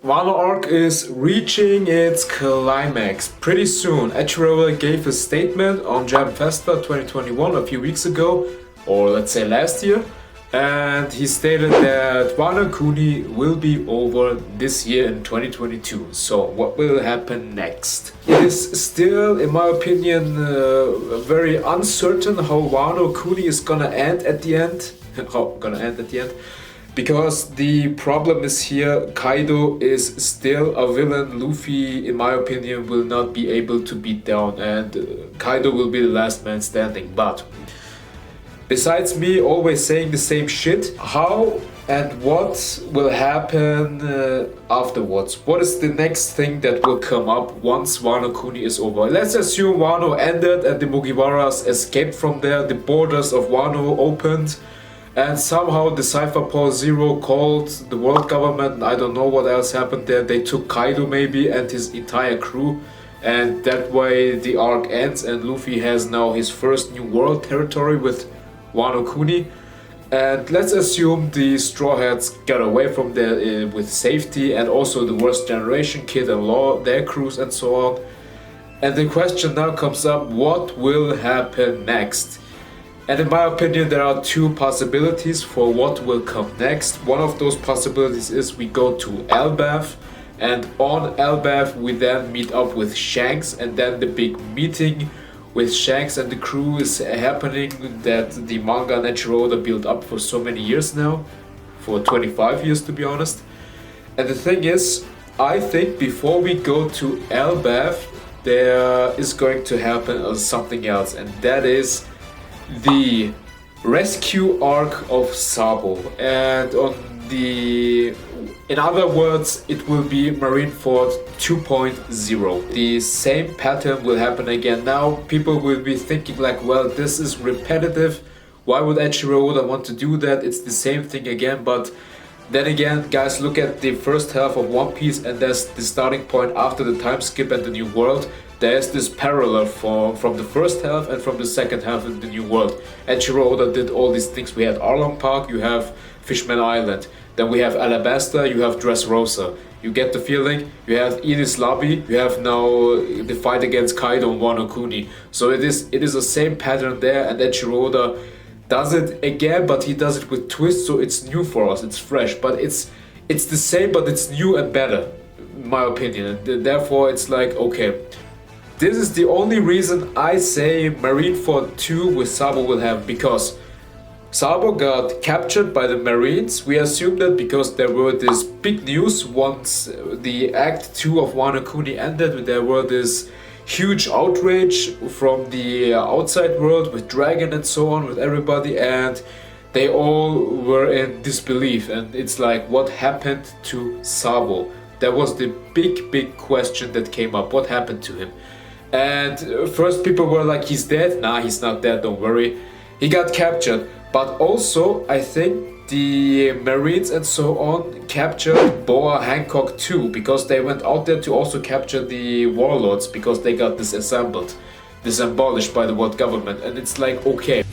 Wano arc is reaching its climax pretty soon. Eiichiro Oda gave a statement on Jam Festa 2021 a few weeks ago, or let's say last year, and he stated that Wano Kuni will be over this year in 2022. So what will happen next? It is still, in my opinion, very uncertain how Wano Kuni is gonna end at the end. Because the problem is here, Kaido is still a villain. Luffy, in my opinion, will not be able to beat down, and Kaido will be the last man standing. But besides me always saying the same shit, how and what will happen afterwards? What is the next thing that will come up once Wano Kuni is over? Let's assume Wano ended and the Mugiwaras escaped from there, the borders of Wano opened, and somehow the Cypher Paul Zero called the world government, and I don't know what else happened there. They took Kaido maybe and his entire crew, and that way the arc ends and Luffy has now his first new world territory with Wano Kuni. And let's assume the Straw Hats got away from there with safety, and also the Worst Generation, Kid and Law, their crews and so on. And the question now comes up, what will happen next? And in my opinion, there are two possibilities for what will come next. One of those possibilities is we go to Elbaf, and on Elbaf we then meet up with Shanks, and then the big meeting with Shanks and the crew is happening that the manga and Eiichiro Oda built up for so many years now, for 25 years to be honest. And the thing is, I think before we go to Elbaf, there is going to happen something else, and that is the rescue arc of Sabo. And in other words, it will be Marineford 2.0. The same pattern will happen again. Now people will be thinking like, well, this is repetitive. Why would Eiichiro Oda want to do that? It's the same thing again. But then again, guys, look at the first half of One Piece, and that's the starting point after the time skip and the new world. There's this parallel from the first half and from the second half in the new world. Eiichiro Oda did all these things. We had Arlong Park, you have Fishman Island, then we have Alabasta, you have Dressrosa. You get the feeling? You have Enies Lobby, you have now the fight against Kaido and Wano Kuni. So it is the same pattern there, and Eiichiro Oda does it again, but he does it with twists, so it's new for us, it's fresh, but it's the same, but it's new and better, in my opinion. And therefore it's like, okay, this is the only reason I say Marineford 2 with Sabo will happen, because Sabo got captured by the Marines. We assume that because there were this big news once the Act 2 of Wano Kuni ended. There were this huge outrage from the outside world with Dragon and so on, with everybody, and they all were in disbelief. And it's like, what happened to Sabo? That was the big question that came up. What happened to him? And first people were like, he's dead. Nah, he's not dead, don't worry. He got captured. But also, I think the Marines and so on captured Boa Hancock too, because they went out there to also capture the warlords, because they got disembolished by the world government. And it's like, okay.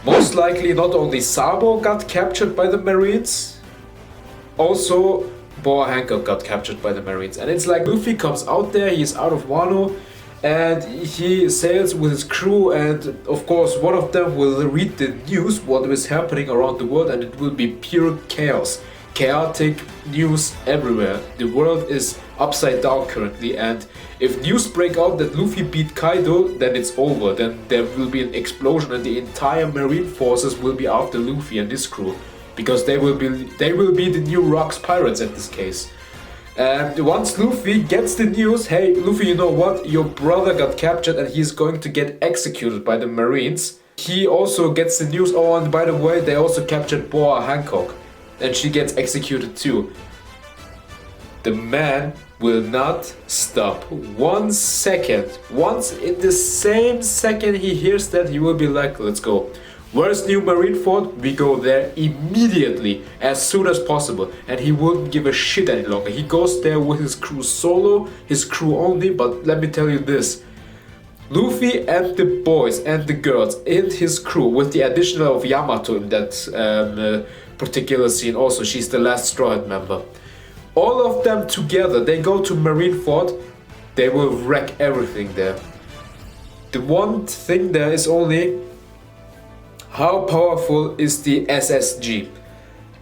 Most likely not only Sabo got captured by the Marines, also Boa Hancock got captured by the Marines. And it's like Luffy comes out there, he's out of Wano, and he sails with his crew, and of course one of them will read the news, what is happening around the world, and it will be pure chaos. Chaotic news everywhere. The world is upside down currently, and if news break out that Luffy beat Kaido, then it's over. Then there will be an explosion and the entire marine forces will be after Luffy and his crew, because they will be the new Rocks pirates at this case. And once Luffy gets the news, hey Luffy, you know what, your brother got captured and he's going to get executed by the Marines. He also gets the news, oh, and by the way, they also captured Boa Hancock, and she gets executed too. The man will not stop 1 second. Once in the same second he hears that, he will be like, let's go. Where's New Marineford? We go there immediately, as soon as possible. And he wouldn't give a shit any longer. He goes there with his crew solo, his crew only, but let me tell you this. Luffy and the boys and the girls and his crew, with the addition of Yamato in that particular scene also, she's the last Straw Hat member. All of them together, they go to Marineford, they will wreck everything there. The one thing there is only, how powerful is the SSG?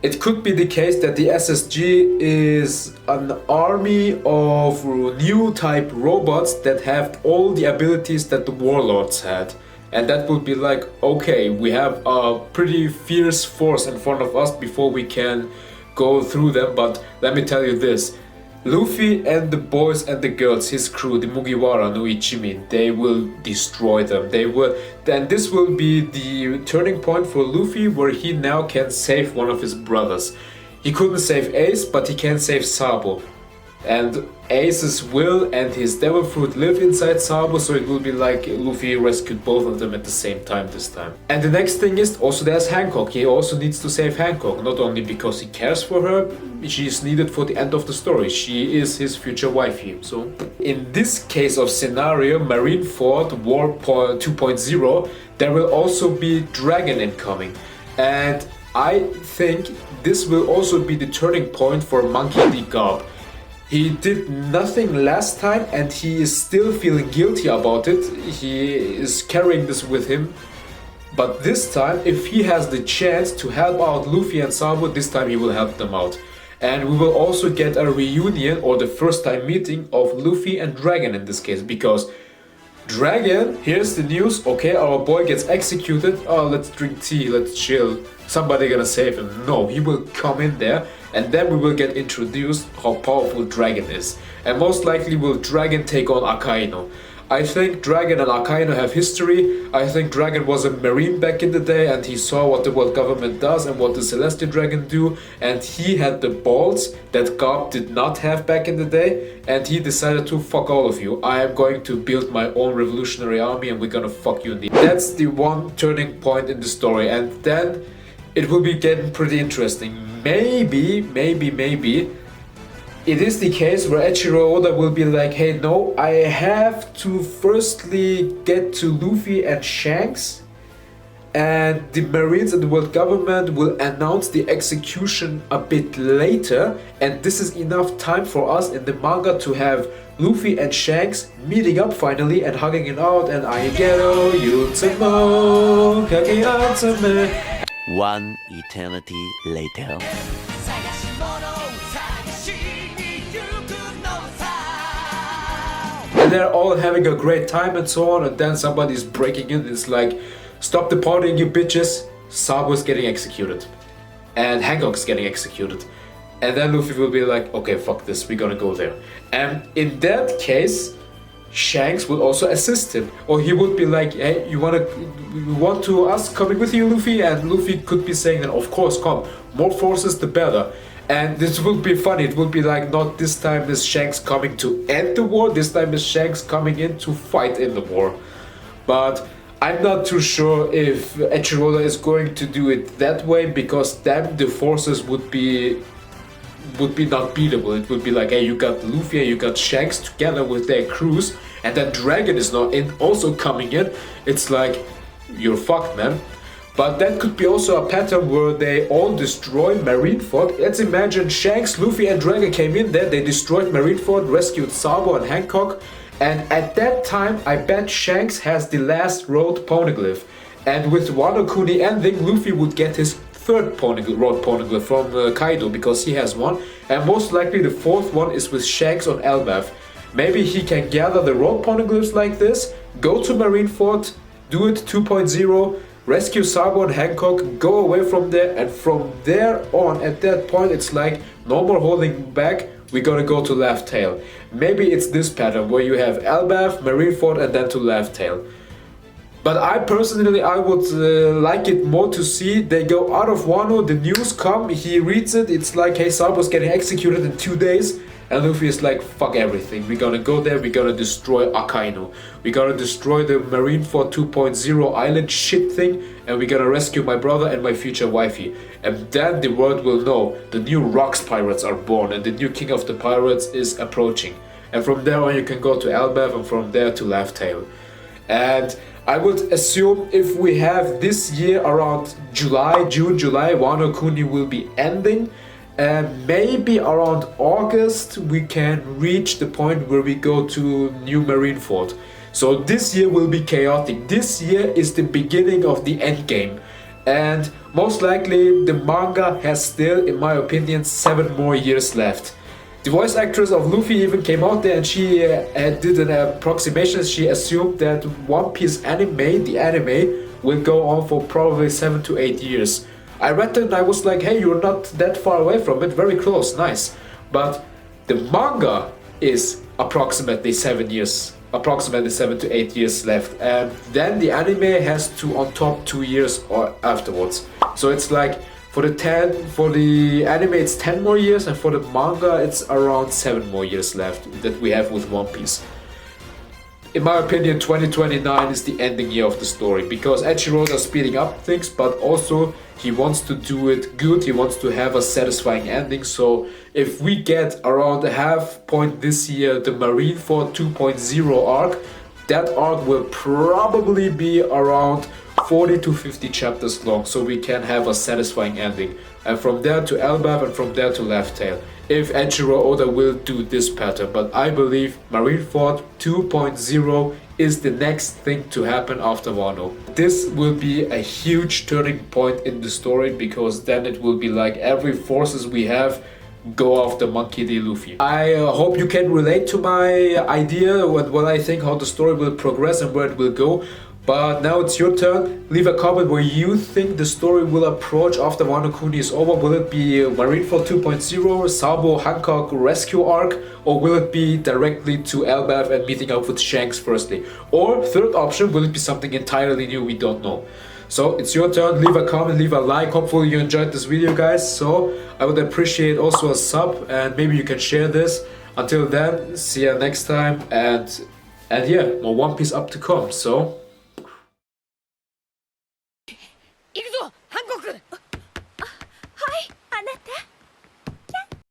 It could be the case that the SSG is an army of new type robots that have all the abilities that the warlords had. And that would be like, okay, we have a pretty fierce force in front of us before we can go through them. But let me tell you this, Luffy and the boys and the girls, his crew, the Mugiwara no Ichimi, they will destroy them. They will, and this will be the turning point for Luffy, where he now can save one of his brothers. He couldn't save Ace, but he can save Sabo. And Ace's will and his devil fruit live inside Sabo, so it will be like Luffy rescued both of them at the same time this time. And the next thing is, also there's Hancock. He also needs to save Hancock, not only because he cares for her, she is needed for the end of the story. She is his future wifey. So in this case of scenario, Marineford War 2.0, there will also be Dragon incoming. And I think this will also be the turning point for Monkey D. Garb. He did nothing last time and he is still feeling guilty about it. He is carrying this with him. But this time, if he has the chance to help out Luffy and Sabo, this time he will help them out. And we will also get a reunion, or the first time meeting of Luffy and Dragon in this case, because Dragon, here's the news, okay, our boy gets executed, oh, let's drink tea, let's chill, somebody gonna save him. No, he will come in there, and then we will get introduced how powerful Dragon is. And most likely will Dragon take on Akainu. I think Dragon and Akainu have history. I think Dragon was a marine back in the day and he saw what the world government does and what the Celestial Dragon do, and he had the balls that Garb did not have back in the day, and he decided to fuck all of you. I am going to build my own revolutionary army and we're gonna fuck you in the... That's the one turning point in the story, and then it will be getting pretty interesting. Maybe it is the case where Eiichiro Oda will be like, hey, no, I have to firstly get to Luffy and Shanks, and the Marines and the world government will announce the execution a bit later, and this is enough time for us in the manga to have Luffy and Shanks meeting up finally and hugging it out, and Eiichiro Yutsumo Kageatsume. One eternity later. And they're all having a great time and so on, and then somebody's breaking in. It's like, stop the partying, you bitches. Sabo's getting executed. And Hancock's getting executed. And then Luffy will be like, okay, fuck this, we're gonna go there. And in that case, Shanks will also assist him. Or he would be like, hey, you want to us coming with you, Luffy? And Luffy could be saying that, of course, come. More forces, the better. And this will be funny. It will be like, not this time is Shanks coming to end the war, this time is Shanks coming in to fight in the war. But I'm not too sure if Eiichiro Oda is going to do it that way, because then the forces would be not beatable. It would be like, hey, you got Luffy and you got Shanks together with their crews, and then Dragon is not in, also coming in. It's like, you're fucked, man. But that could be also a pattern where they all destroy Marineford. Let's imagine Shanks, Luffy and Dragon came in there, they destroyed Marineford, rescued Sabo and Hancock, and at that time I bet Shanks has the last road poneglyph. And with Wano Kuni ending, Luffy would get his third road poneglyph from Kaido, because he has one, and most likely the fourth one is with Shanks on Elbaf. Maybe he can gather the road poneglyphs like this, go to Marineford, do it 2.0, rescue Sabo and Hancock, go away from there, and from there on, at that point, it's like, no more holding back, we gotta go to LaughTale. Maybe it's this pattern, where you have Elbaf, Marineford, and then to LaughTale. But I personally, I would like it more to see they go out of Wano, the news come, he reads it, it's like, hey, Sabo's getting executed in 2 days, and Luffy is like, fuck everything, we're gonna go there, we're gonna destroy Akainu, we gotta destroy the Marineford 2.0 island shit thing, and we're gonna rescue my brother and my future wifey. And then the world will know the new Rocks pirates are born and the new king of the pirates is approaching. And from there on you can go to Elbaf, and from there to LaughTale. And I would assume if we have this year around June, July, Wano Kuni will be ending. And maybe around August we can reach the point where we go to New Marineford. So this year will be chaotic. This year is the beginning of the endgame. And most likely the manga has still, in my opinion, 7 more years left. The voice actress of Luffy even came out there and she did an approximation. She assumed that One Piece anime, the anime, will go on for probably 7 to 8 years. I read that and I was like, hey, you're not that far away from it, very close, nice. But the manga is approximately 7 to 8 years left, and then the anime has to on top 2 years or afterwards. So it's like for the anime it's 10 more years, and for the manga it's around 7 more years left that we have with One Piece. In my opinion, 2029 is the ending year of the story, because Eiichiro Oda is speeding up things, but also he wants to do it good, he wants to have a satisfying ending. So if we get around a half point this year, the Marineford 2.0 arc, that arc will probably be around 40 to 50 chapters long, so we can have a satisfying ending. And from there to Elbaf, and from there to LaughTale, if Eiichiro Oda will do this pattern. But I believe Marineford 2.0 is the next thing to happen after Wano. This will be a huge turning point in the story, because then it will be like every forces we have go after Monkey D. Luffy. I hope you can relate to my idea, what I think, how the story will progress and where it will go. But now it's your turn. Leave a comment where you think the story will approach after Wano Kuni is over. Will it be Marineford 2.0, Sabo Hancock rescue arc, or will it be directly to Elbaf and meeting up with Shanks firstly? Or third option, will it be something entirely new? We don't know. So it's your turn. Leave a comment, leave a like. Hopefully you enjoyed this video, guys. So I would appreciate also a sub, and maybe you can share this. Until then, see you next time, and yeah, more One Piece up to come. So